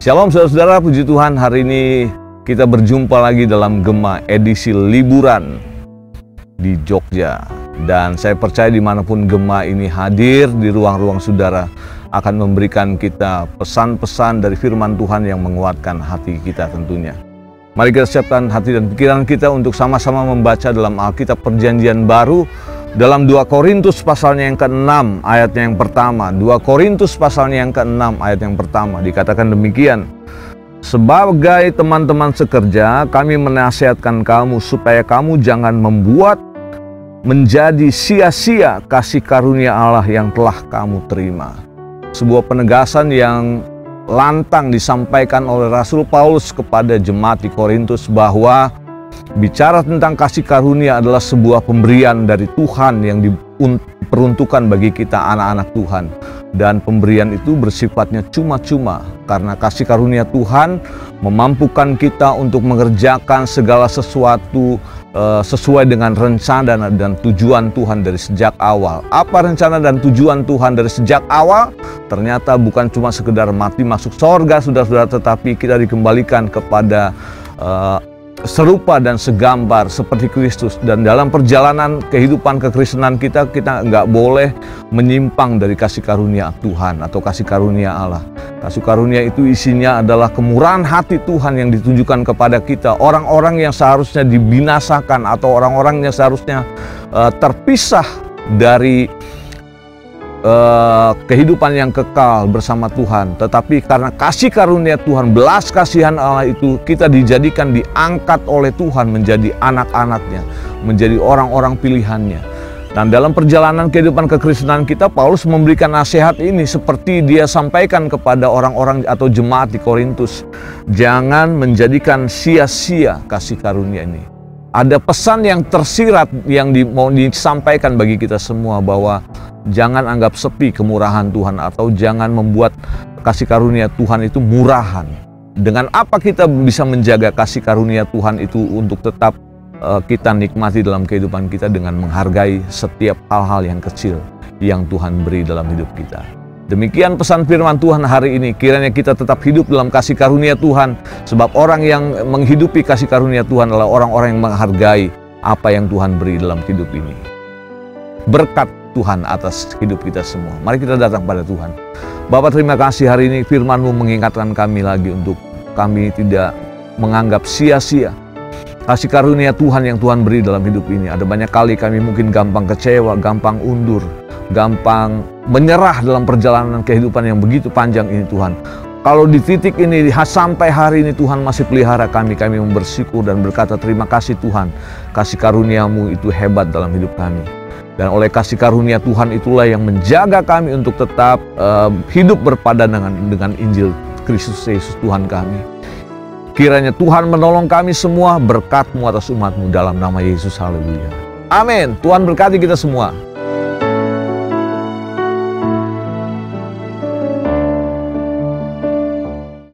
Shalom saudara-saudara, puji Tuhan, hari ini kita berjumpa lagi dalam Gema edisi liburan di Jogja. Dan saya percaya dimanapun Gema ini hadir di ruang-ruang saudara akan memberikan kita pesan-pesan dari firman Tuhan yang menguatkan hati kita tentunya. Mari kita siapkan hati dan pikiran kita untuk sama-sama membaca dalam Alkitab Perjanjian Baru dalam 2 Korintus pasalnya yang ke-6 ayatnya yang pertama. 2 Korintus pasalnya yang ke-6 ayat yang pertama dikatakan demikian. Sebagai teman-teman sekerja, kami menasihatkan kamu supaya kamu jangan membuat menjadi sia-sia kasih karunia Allah yang telah kamu terima. Sebuah penegasan yang lantang disampaikan oleh Rasul Paulus kepada jemaat di Korintus bahwa bicara tentang kasih karunia adalah sebuah pemberian dari Tuhan yang diperuntukkan bagi kita anak-anak Tuhan. Dan pemberian itu bersifatnya cuma-cuma karena kasih karunia Tuhan memampukan kita untuk mengerjakan segala sesuatu sesuai dengan rencana dan tujuan Tuhan dari sejak awal. Apa rencana dan tujuan Tuhan dari sejak awal? Ternyata bukan cuma sekedar mati masuk sorga, saudara-saudara, tetapi kita dikembalikan kepada serupa dan segambar seperti Kristus. Dan dalam perjalanan kehidupan kekristenan kita nggak boleh menyimpang dari kasih karunia Tuhan atau kasih karunia Allah. Kasih karunia itu isinya adalah kemurahan hati Tuhan yang ditunjukkan kepada kita. Orang-orang yang seharusnya dibinasakan atau orang-orang yang seharusnya terpisah dari kehidupan yang kekal bersama Tuhan, tetapi karena kasih karunia Tuhan, belas kasihan Allah itu, kita dijadikan, diangkat oleh Tuhan menjadi anak-anaknya, menjadi orang-orang pilihannya. Dan dalam perjalanan kehidupan kekristenan kita, Paulus memberikan nasihat ini seperti dia sampaikan kepada orang-orang atau jemaat di Korintus. Jangan menjadikan sia-sia kasih karunia ini. Ada pesan yang tersirat yang mau disampaikan bagi kita semua bahwa jangan anggap sepi kemurahan Tuhan atau jangan membuat kasih karunia Tuhan itu murahan. Dengan apa kita bisa menjaga kasih karunia Tuhan itu untuk tetap kita nikmati dalam kehidupan kita dengan menghargai setiap hal-hal yang kecil yang Tuhan beri dalam hidup kita. Demikian pesan firman Tuhan hari ini. Kiranya kita tetap hidup dalam kasih karunia Tuhan. Sebab orang yang menghidupi kasih karunia Tuhan adalah orang-orang yang menghargai apa yang Tuhan beri dalam hidup ini. Berkat Tuhan atas hidup kita semua. Mari kita datang pada Tuhan. Bapa, terima kasih hari ini firman-Mu mengingatkan kami lagi untuk kami tidak menganggap sia-sia kasih karunia Tuhan yang Tuhan beri dalam hidup ini. Ada banyak kali kami mungkin gampang kecewa, gampang undur, gampang menyerah dalam perjalanan kehidupan yang begitu panjang ini Tuhan. Kalau di titik ini sampai hari ini Tuhan masih pelihara kami bersyukur dan berkata terima kasih Tuhan. Kasih karunia-Mu itu hebat dalam hidup kami. Dan oleh kasih karunia Tuhan itulah yang menjaga kami untuk tetap hidup berpadan dengan Injil Kristus Yesus Tuhan kami. Kiranya Tuhan menolong kami semua, berkat-Mu atas umat-Mu dalam nama Yesus. Haleluya. Amin. Tuhan berkati kita semua.